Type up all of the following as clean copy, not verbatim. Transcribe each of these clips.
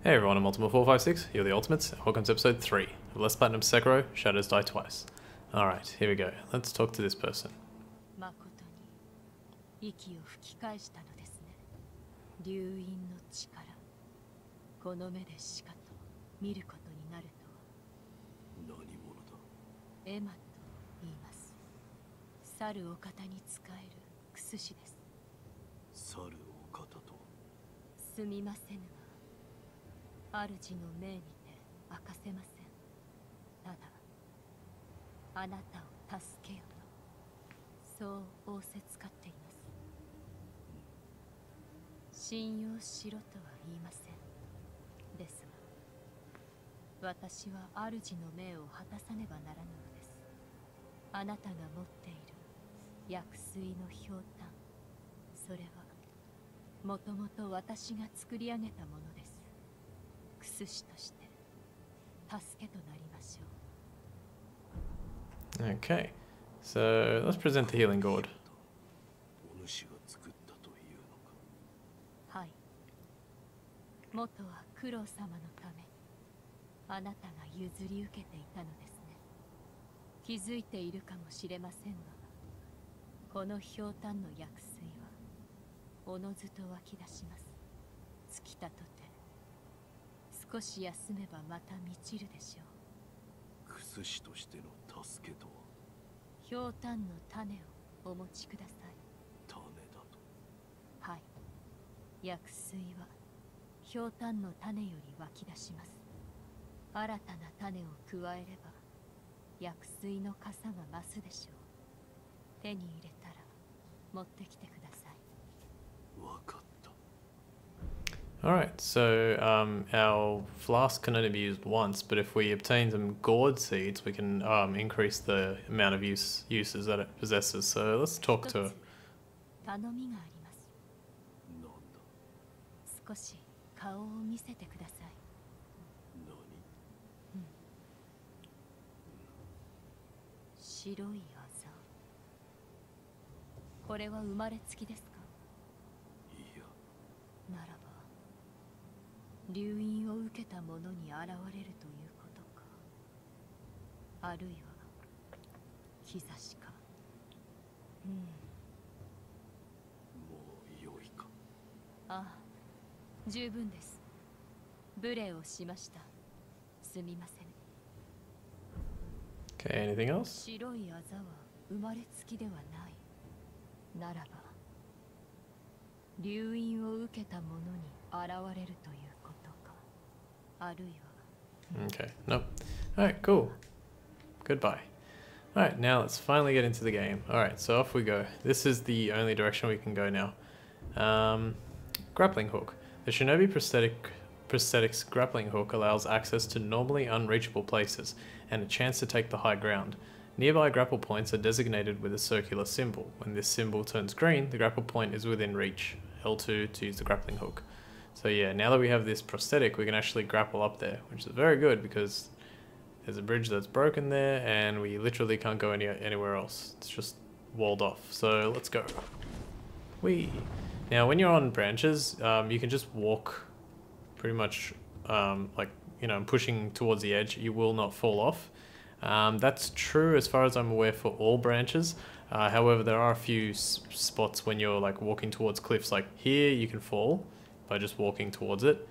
Hey everyone, I'm Ultima456, you're the Ultimates, and welcome to episode 3 of Less Platinum Sekiro, Shadows Die Twice. Alright, here we go. Let's talk to this person. 誠に息を吹き返したのですね。流因の力。この目でしかと見ることになるとは。何者だ。エマと言います。猿お方に使える薬師です。猿お方とは。すみませぬが、主の命にて明かせません。ただ、あなたを助けよと、そう仰せつかっています。信用しろとは言いません。ですが、私は主の命を果たさねばならぬのです。あなたが持っている薬水のひょうたん、それはもともと私が作り上げたものです。薬師として助けとなりましょう。 Okay, so let's present the healing gourd. お主が作ったというのか。はい。元はクロ様のため、あなたが譲り受けていたのですね。気づいているかもしれませんが、このひょうたんの薬水はおのずと湧き出します。尽きたとて少し休めばまた満ちるでしょう。薬師としての助けとは。ひょうたんの種をお持ちください。種だと。はい。薬水はひょうたんの種より湧き出します。新たな種を加えれば薬水の傘が増すでしょう。手に入れたら持ってきてください。わかった。Alright, so our flask can only be used once, but if we obtain some gourd seeds, we can increase the amount of uses that it possesses. So let's talk to her. 頼みがあります。なんだ。少し顔を見せてください。何。白いあざ。これは生まれつきですか。いや。ならば流因を受けた者に現れるということか。あるいは兆しか。もう良いか。ああ、十分です。無礼をしました。すみません。Okay, anything else? 白いあざは生まれつきではない。ならば流因を受けた者に現れるということか。あるいは。 Okay, nope. Alright, cool. Goodbye. Alright, now let's finally get into the game. Alright, so off we go. This is the only direction we can go now. Grappling hook. The Shinobi prosthetics grappling hook allows access to normally unreachable places and a chance to take the high ground. Nearby grapple points are designated with a circular symbol. When this symbol turns green, the grapple point is within reach. L2 to use the grappling hook. So yeah, now that we have this prosthetic, we can actually grapple up there, which is very good because there's a bridge that's broken there and we literally can't go anywhere else. It's just walled off. So let's go. Whee! Now when you're on branches, you can just walk pretty much like, you know, pushing towards the edge. You will not fall off. That's true as far as I'm aware for all branches. However, there are a few spots when you're like walking towards cliffs, like here you can fall by just walking towards it.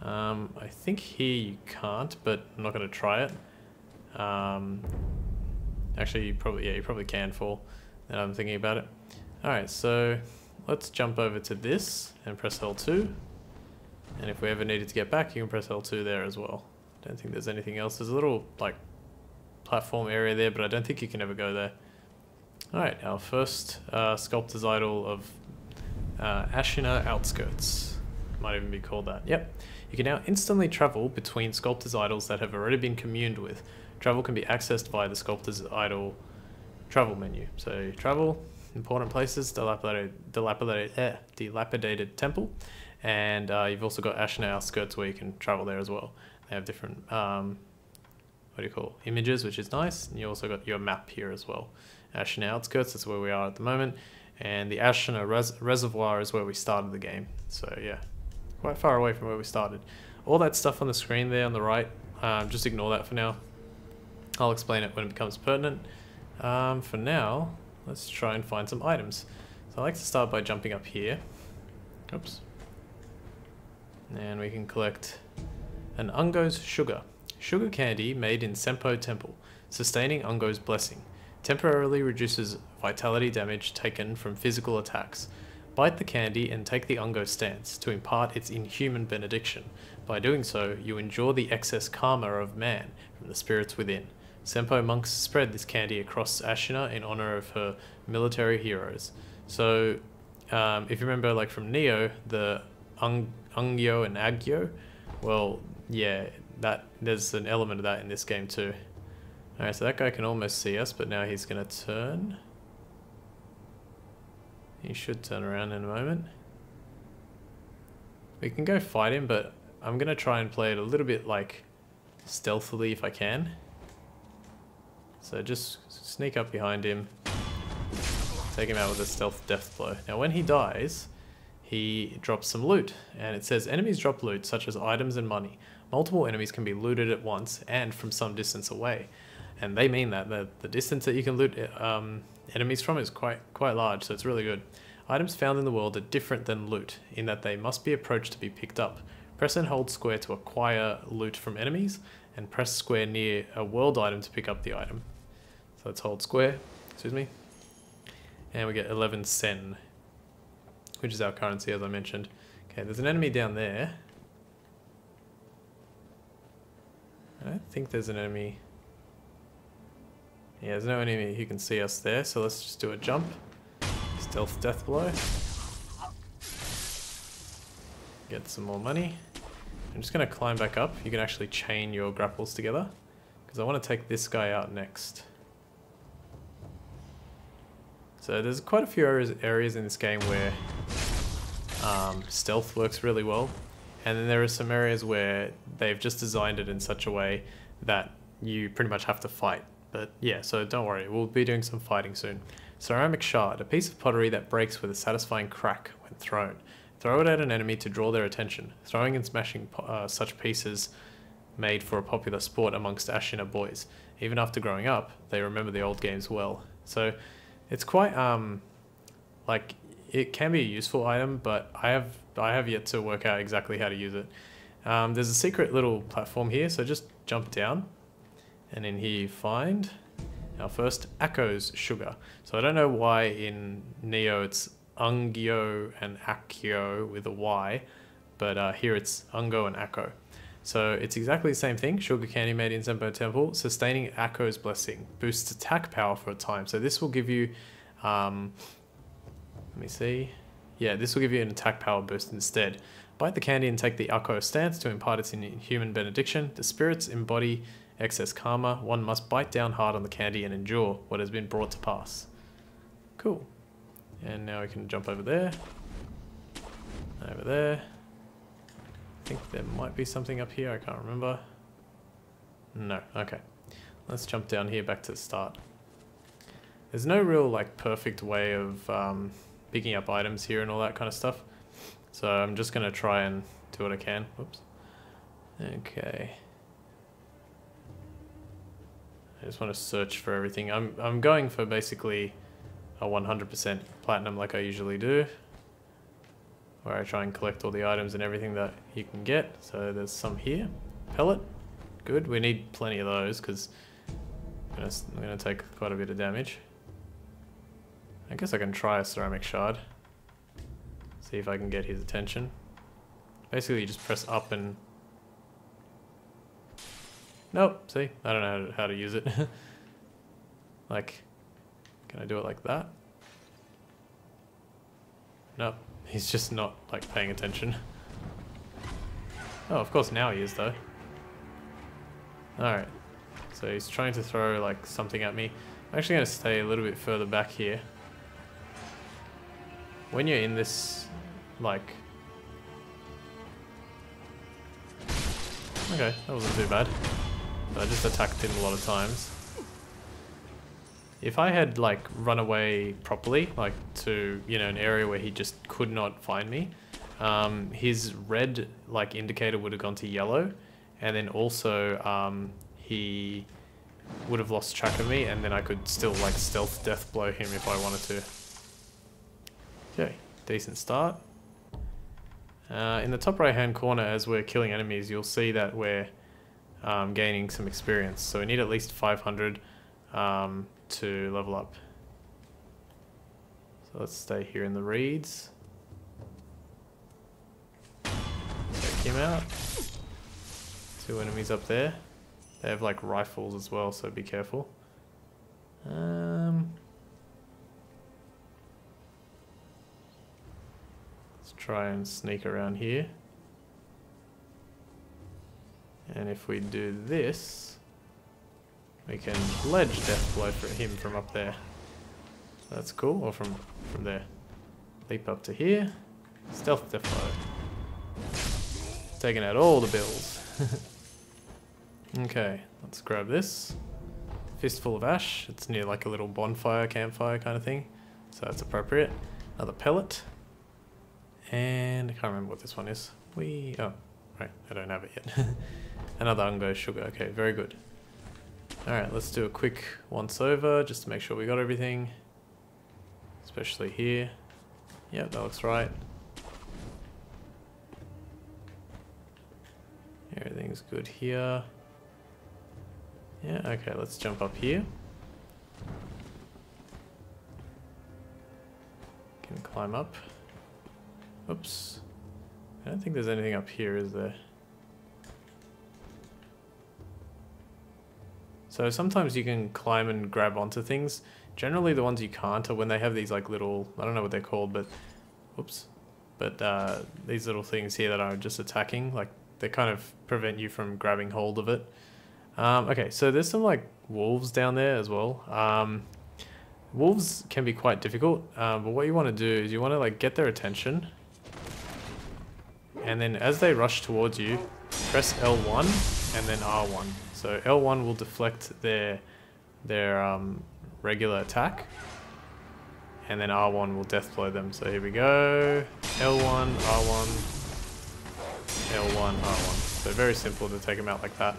I think here you can't, but I'm not going to try it. Actually, you probably can fall, now I'm thinking about it. Alright, so let's jump over to this and press L2. And if we ever needed to get back, you can press L2 there as well. Don't think there's anything else. There's a little like platform area there, but I don't think you can ever go there. Alright, our first sculptor's idol of Ashina Outskirts. Might even be called that. Yep. You can now instantly travel between sculptor's idols that have already been communed with. Travel can be accessed via the sculptor's idol travel menu. So travel, important places, dilapidated temple, and you've also got Ashina Outskirts where you can travel there as well. They have different images, which is nice, and you also got your map here as well. Ashina Outskirts, that's where we are at the moment, and the Ashina Reservoir is where we started the game. So yeah, quite far away from where we started. All that stuff on the screen there on the right, just ignore that for now. I'll explain it when it becomes pertinent. For now, let's try and find some items. So I like to start by jumping up here. Oops. And we can collect an Ungo's Sugar. Sugar candy made in Senpo Temple, sustaining Ungo's blessing. Temporarily reduces vitality damage taken from physical attacks. Bite the candy and take the Ungo stance to impart its inhuman benediction. By doing so, you endure the excess karma of man from the spirits within. Senpo monks spread this candy across Ashina in honor of her military heroes. So, if you remember, like from Neo, the Ungyo and Agyo, well, yeah, there's an element of that in this game too. Alright, so that guy can almost see us, but now he's gonna turn. He should turn around in a moment. We can go fight him, but I'm gonna try and play it a little bit like stealthily if I can. So just sneak up behind him, take him out with a stealth death blow. Now when he dies, he drops some loot, and it says enemies drop loot such as items and money. Multiple enemies can be looted at once and from some distance away. And they mean that the distance that you can loot enemies from is quite large, so it's really good. Items found in the world are different than loot, in that they must be approached to be picked up. Press and hold square to acquire loot from enemies, and press square near a world item to pick up the item. So let's hold square, excuse me. And we get 11 sen, which is our currency as I mentioned. Okay, there's an enemy down there. I don't think there's an enemy. Yeah, there's no enemy who can see us there, so let's just do a jump. Stealth death blow. Get some more money. I'm just going to climb back up. You can actually chain your grapples together, because I want to take this guy out next. So there's quite a few areas in this game where stealth works really well. And then there are some areas where they've just designed it in such a way that you pretty much have to fight. But yeah, so don't worry, we'll be doing some fighting soon. Ceramic shard, a piece of pottery that breaks with a satisfying crack when thrown. Throw it at an enemy to draw their attention. Throwing and smashing such pieces made for a popular sport amongst Ashina boys. Even after growing up, they remember the old games well. So it's quite, like, it can be a useful item, but I have yet to work out exactly how to use it. There's a secret little platform here, so just jump down. And in here you find our first Akko's Sugar. So I don't know why in Neo it's Ungyo and Akyo with a Y, but here it's Ungo and Akko. So it's exactly the same thing. Sugar candy made in Senpo Temple, sustaining Akko's blessing, boosts attack power for a time. So this will give you, let me see. Yeah, this will give you an attack power boost instead. Bite the candy and take the Akko stance to impart its inhuman benediction. The spirits embody excess karma. One must bite down hard on the candy and endure what has been brought to pass. Cool. And now we can jump over there. Over there. I think there might be something up here, I can't remember. No, okay. Let's jump down here back to the start. There's no real like perfect way of picking up items here and all that kind of stuff. So I'm just going to try and do what I can. Whoops. Okay. I just want to search for everything. I'm going for basically a 100% platinum like I usually do, where I try and collect all the items and everything that you can get. So there's some here. Pellet. Good. We need plenty of those because I'm going to take quite a bit of damage. I guess I can try a ceramic shard. See if I can get his attention. Basically you just press up and... Nope, see? I don't know how to use it. Like, can I do it like that? Nope, he's just not like paying attention. Oh, of course now he is though. Alright, so he's trying to throw like something at me. I'm actually going to stay a little bit further back here. When you're in this, like... Okay, that wasn't too bad. I just attacked him a lot of times. If I had like run away properly, like to, you know, an area where he just could not find me, his red like indicator would have gone to yellow, and then also he would have lost track of me, and then I could still like stealth death blow him if I wanted to. Okay, decent start. In the top right hand corner, as we're killing enemies, you'll see that we're gaining some experience. So we need at least 500 to level up. So let's stay here in the reeds. Take him out. 2 enemies up there. They have like rifles as well, so be careful. Let's try and sneak around here. And if we do this, we can ledge death blow for him from up there. That's cool, or from there. Leap up to here. Stealth death blow. Taking out all the bills. Okay, let's grab this. Fistful of ash. It's near like a little bonfire, campfire kind of thing. So that's appropriate. Another pellet. And I can't remember what this one is. Oh, right, I don't have it yet. Another ungo sugar. Okay, very good. Alright, let's do a quick once over just to make sure we got everything. Especially here. Yep, that looks right. Everything's good here. Yeah, okay, let's jump up here. Can climb up. Oops. I don't think there's anything up here, is there? So sometimes you can climb and grab onto things. Generally the ones you can't are when they have these like little, I don't know what they're called, but, whoops. But these little things here that are just attacking, like they kind of prevent you from grabbing hold of it. Okay, so there's some like wolves down there as well. Wolves can be quite difficult, but what you want to do is you want to like get their attention. And then as they rush towards you, press L1 and then R1. So L1 will deflect their regular attack, and then R1 will death blow them. So here we go. L1, R1, L1, R1. So very simple to take them out like that.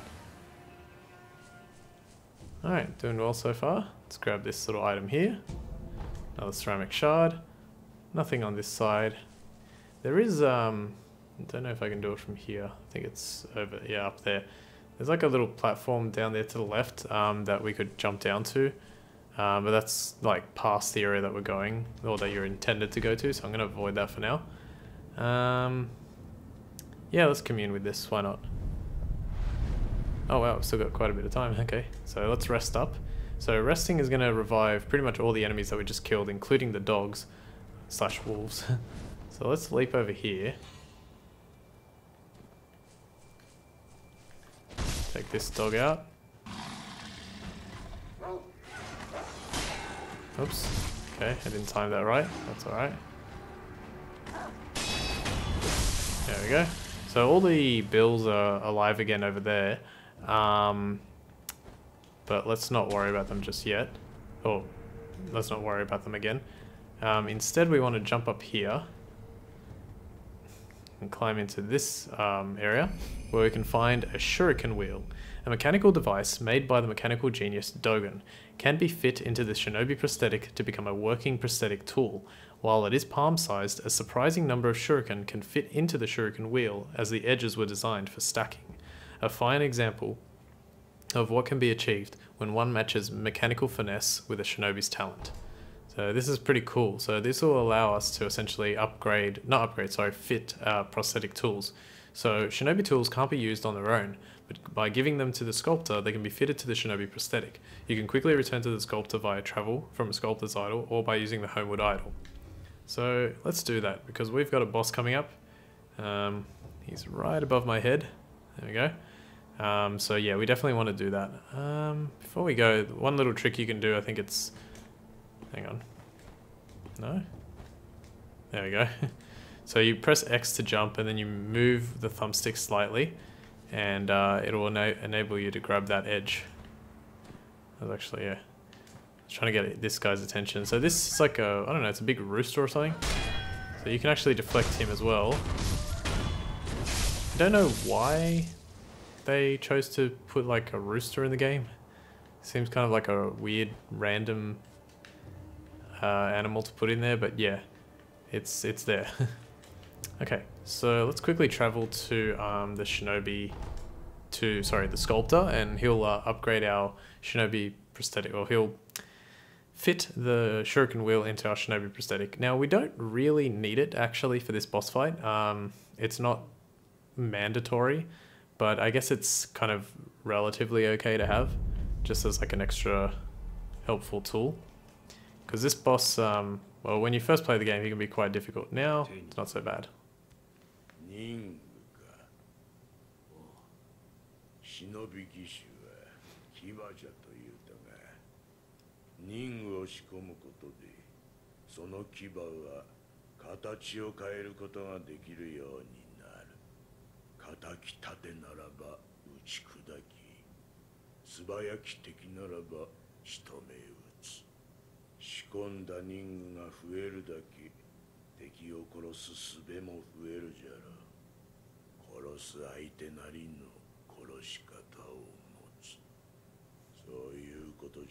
Alright, doing well so far. Let's grab this little item here. Another ceramic shard. Nothing on this side. There is, I don't know if I can do it from here. I think it's over, yeah, up there. There's like a little platform down there to the left that we could jump down to. But that's like past the area that we're going, or that you're intended to go to, so I'm going to avoid that for now. Yeah, let's commune with this, why not? Oh wow, we've still got quite a bit of time, okay. So let's rest up. So resting is going to revive pretty much all the enemies that we just killed, including the dogs / wolves. So let's leap over here. Take this dog out. Oops. Okay, I didn't time that right. That's alright. There we go. So all the bills are alive again over there. But let's not worry about them just yet. Or let's not worry about them again. Instead we want to jump up here and climb into this area where we can find a shuriken wheel. A mechanical device made by the mechanical genius Dogen can be fit into the shinobi prosthetic to become a working prosthetic tool. While it is palm-sized, a surprising number of shuriken can fit into the shuriken wheel as the edges were designed for stacking. A fine example of what can be achieved when one matches mechanical finesse with a shinobi's talent. So this is pretty cool. So this will allow us to essentially fit prosthetic tools. So shinobi tools can't be used on their own, but by giving them to the sculptor, they can be fitted to the shinobi prosthetic. You can quickly return to the sculptor via travel from a sculptor's idol or by using the homeward idol. So let's do that because we've got a boss coming up. He's right above my head. There we go. So yeah, we definitely want to do that. Before we go, one little trick you can do, I think it's... Hang on. No? There we go. So you press X to jump and then you move the thumbstick slightly and it will enable you to grab that edge. That was actually, yeah. I was trying to get this guy's attention. So this is like a, I don't know, it's a big rooster or something. So you can actually deflect him as well. I don't know why they chose to put like a rooster in the game. Seems kind of like a weird random animal to put in there, but yeah, it's there. Okay, so let's quickly travel to the shinobi, the sculptor, and he'll upgrade our shinobi prosthetic, or he'll fit the shuriken wheel into our shinobi prosthetic. Now we don't really need it actually for this boss fight. It's not mandatory, but I guess it's kind of relatively okay to have, just as like an extra helpful tool. Because this boss, well, when you first play the game, he can be quite difficult. Now, it's not so bad. 忍び騎手は騎馬じゃというたが、任務を仕込むことで、その騎馬は形を変えることができるようになる。敵立てならば打ち砕き、素早き敵ならば仕留め撃つ。仕込んだ任務が増えるだけ、敵を殺す術も増えるじゃろう。殺す相手なりの 殺し方を持つ。そういうことじゃ。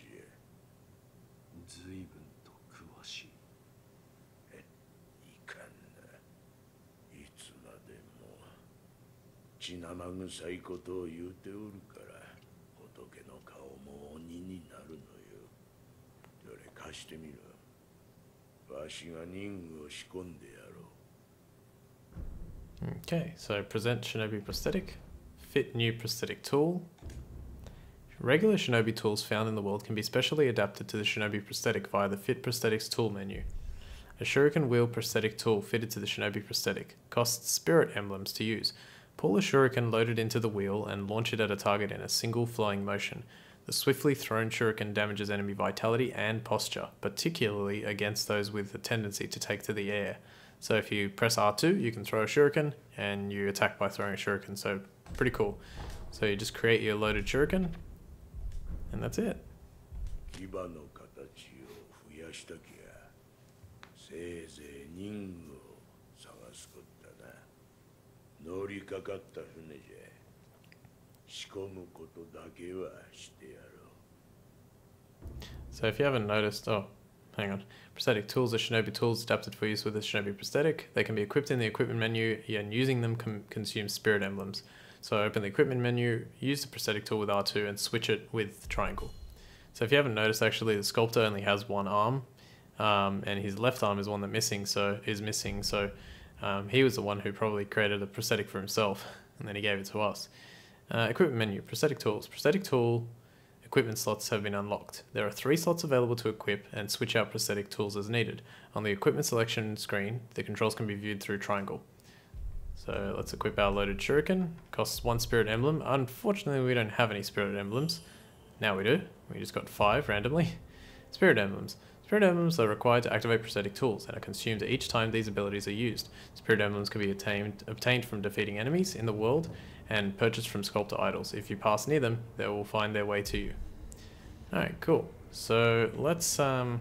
随分と詳しい。いかんな。いつまでも血生臭いことを言うておるから、仏の顔も鬼になるのよ。どれ貸してみろ。わしが任務を仕込んでやろう。 Okay, so present shinobi prosthetic. Fit new prosthetic tool. Regular shinobi tools found in the world can be specially adapted to the shinobi prosthetic via the Fit Prosthetics tool menu. A shuriken wheel prosthetic tool fitted to the shinobi prosthetic costs spirit emblems to use. Pull a shuriken loaded into the wheel and launch it at a target in a single flowing motion. The swiftly thrown shuriken damages enemy vitality and posture, particularly against those with a tendency to take to the air. So if you press R2, you can throw a shuriken, and you attack by throwing a shuriken, so pretty cool. So you just create your loaded shuriken, and that's it. 牙の形を増やしたきゃ、せいぜい任務を探すことだな。乗りかかった船じゃ。仕込むことだけはしてやろう。 So if you haven't noticed, oh, hang on. Prosthetic tools are shinobi tools adapted for use with a shinobi prosthetic. They can be equipped in the equipment menu, and using them consumes spirit emblems. So open the equipment menu, use the prosthetic tool with R2 and switch it with triangle. So if you haven't noticed, actually the sculptor only has one arm, and his left arm is one that missing. So he was the one who probably created a prosthetic for himself, and then he gave it to us. Equipment menu, prosthetic tools. Prosthetic tool equipment slots have been unlocked. There are 3 slots available to equip and switch out prosthetic tools as needed. On the equipment selection screen, the controls can be viewed through triangle. So let's equip our loaded shuriken. Costs 1 spirit emblem. Unfortunately, we don't have any spirit emblems. Now we do. We just got 5 randomly. Spirit emblems. Spirit emblems are required to activate prosthetic tools and are consumed each time these abilities are used. Spirit emblems can be obtained from defeating enemies in the world and purchased from sculptor idols. If you pass near them, they will find their way to you. Alright, cool. So let's go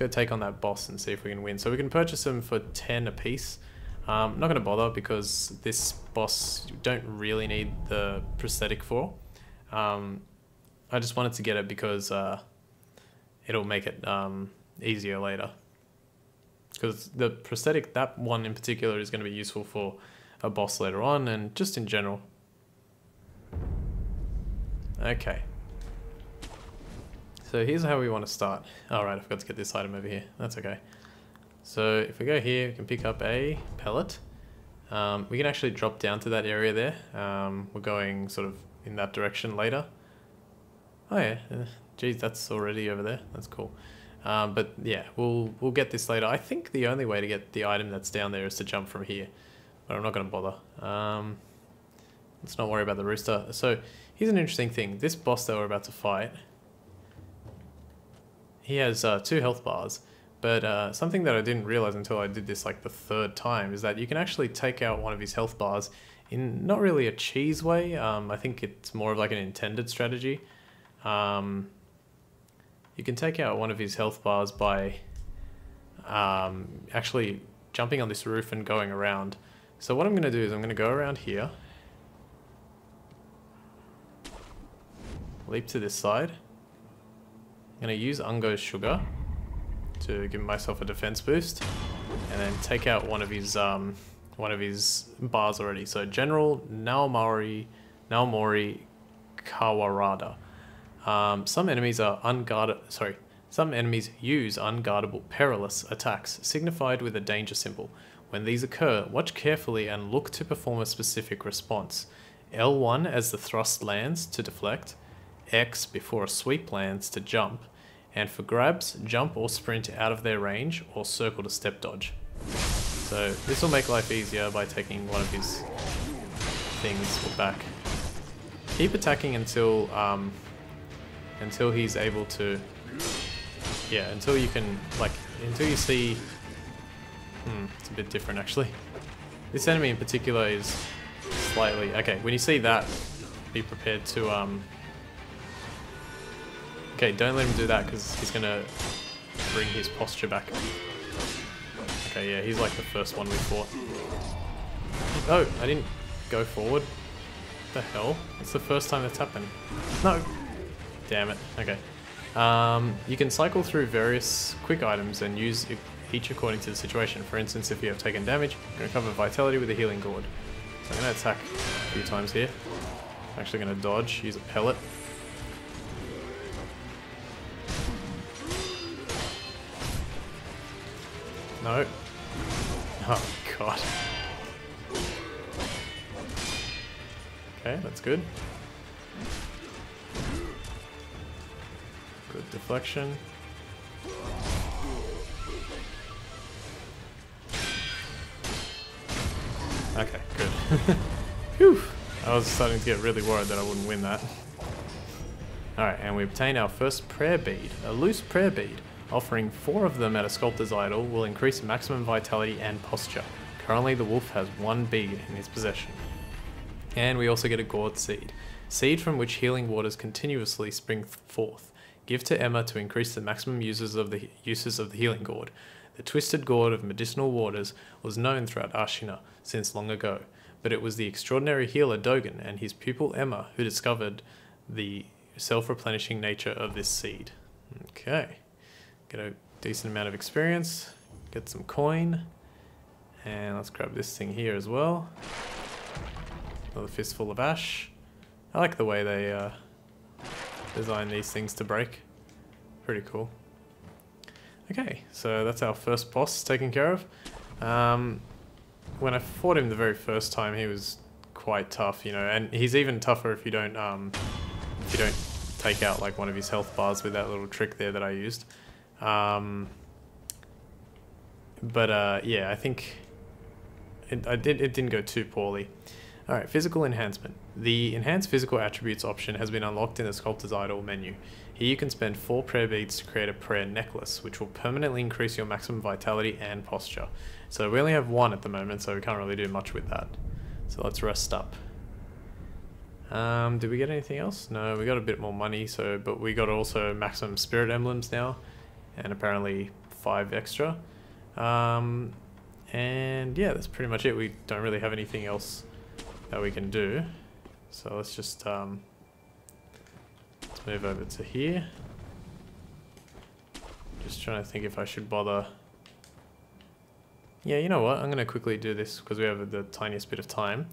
take on that boss and see if we can win. So we can purchase them for 10 apiece. I'm not going to bother because this boss you don't really need the prosthetic for. I just wanted to get it because it'll make it easier later. Because the prosthetic, that one in particular, is going to be useful for a boss later on and just in general. Okay. So here's how we want to start. Alright, I forgot to get this item over here. That's okay. So if we go here, we can pick up a pellet. We can actually drop down to that area there. We're going sort of in that direction later. Oh yeah, geez, that's already over there. That's cool. But yeah, we'll get this later. I think the only way to get the item that's down there is to jump from here. But I'm not going to bother. Let's not worry about the rooster. So here's an interesting thing. This boss that we're about to fight, he has 2 health bars. But something that I didn't realize until I did this like the 3rd time is that you can actually take out one of his health bars in not really a cheese way. I think it's more of like an intended strategy. You can take out one of his health bars by actually jumping on this roof and going around. So what I'm going to do is I'm going to go around here. Leap to this side. I'm going to use Ungo's sugar to give myself a defense boost. And then take out one of his bars already. So General Naomori Kawarada. Some enemies are unguarded. Some enemies use unguardable perilous attacks, signified with a danger symbol. When these occur, watch carefully and look to perform a specific response. L1 as the thrust lands to deflect, X before a sweep lands to jump, and for grabs, jump or sprint out of their range or circle to step dodge. So this will make life easier by taking one of his things back. Keep attacking until he's able to, yeah, until you can, like, until you see, it's a bit different actually. This enemy in particular is slightly, okay, when you see that, be prepared to, okay, don't let him do that because he's gonna bring his posture back. Okay, yeah, he's like the first one we fought. Oh, I didn't go forward. What the hell? It's the first time that's happened. No! Damn it. Okay. You can cycle through various quick items and use each according to the situation. For instance, if you have taken damage, you can recover vitality with a healing gourd. So I'm going to attack a few times here. I'm actually going to dodge, use a pellet. No. Oh god. Okay, that's good. Good deflection. Okay, good. Phew! I was starting to get really worried that I wouldn't win that. Alright, and we obtain our first prayer bead. A loose prayer bead. Offering 4 of them at a sculptor's idol will increase maximum vitality and posture. Currently the wolf has 1 bead in his possession. And we also get a gourd seed. Seed from which healing waters continuously spring forth. Give to Emma to increase the maximum uses of the healing gourd. The twisted gourd of medicinal waters was known throughout Ashina since long ago, but it was the extraordinary healer Dogen and his pupil Emma who discovered the self-replenishing nature of this seed. Okay. Get a decent amount of experience, get some coin, and let's grab this thing here as well. Another fistful of ash. I like the way they design these things to break. Pretty cool. Okay, so that's our first boss taken care of. When I fought him the very first time, he was quite tough, you know, and he's even tougher if you don't take out like one of his health bars with that little trick there that I used. Yeah, I think it didn't go too poorly. Alright, physical enhancement. The enhanced physical attributes option has been unlocked in the sculptor's idol menu. Here you can spend 4 prayer beads to create a prayer necklace, which will permanently increase your maximum vitality and posture. So we only have 1 at the moment, so we can't really do much with that. So let's rest up. Did we get anything else? No, we got a bit more money, but we got also maximum spirit emblems now. And apparently 5 extra. And yeah, that's pretty much it. We don't really have anything else that we can do. So let's just let's move over to here. Just trying to think if I should bother. Yeah, you know what? I'm going to quickly do this because we have the tiniest bit of time.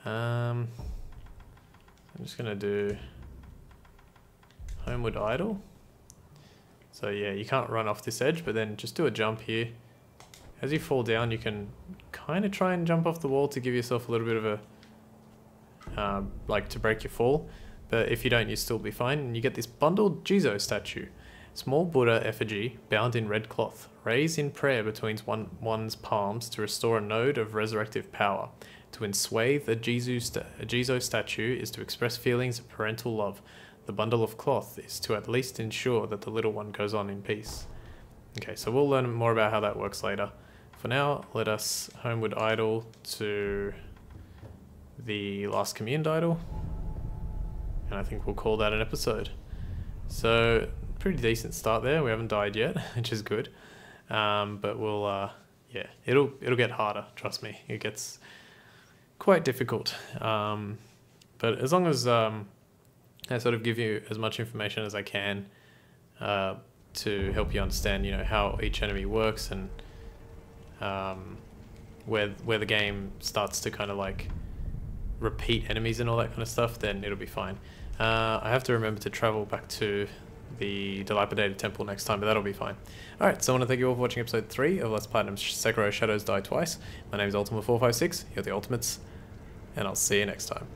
I'm just going to do Homeward Idol. So yeah, you can't run off this edge, but then just do a jump here. As you fall down, you can kind of try and jump off the wall to give yourself a little bit of a, like to break your fall. But if you don't, you still be fine. And you get this bundled Jizo statue. Small Buddha effigy bound in red cloth. Raise in prayer between one's palms to restore a node of resurrective power. To enswathe a Jizo statue is to express feelings of parental love. The bundle of cloth is to at least ensure that the little one goes on in peace. Okay, so we'll learn more about how that works later. For now, let us homeward idol to the last communed idol. And I think we'll call that an episode. So, pretty decent start there. We haven't died yet, which is good. But we'll yeah, it'll get harder. Trust me, it gets quite difficult. But as long as I sort of give you as much information as I can to help you understand, how each enemy works and where the game starts to kind of like repeat enemies and all that kind of stuff, then it'll be fine. I have to remember to travel back to the dilapidated temple next time, but that'll be fine. Alright, so I want to thank you all for watching episode 3 of Let's Platinum Sekiro Shadows Die Twice. My name is Ultima456, you're the Ultimates, and I'll see you next time.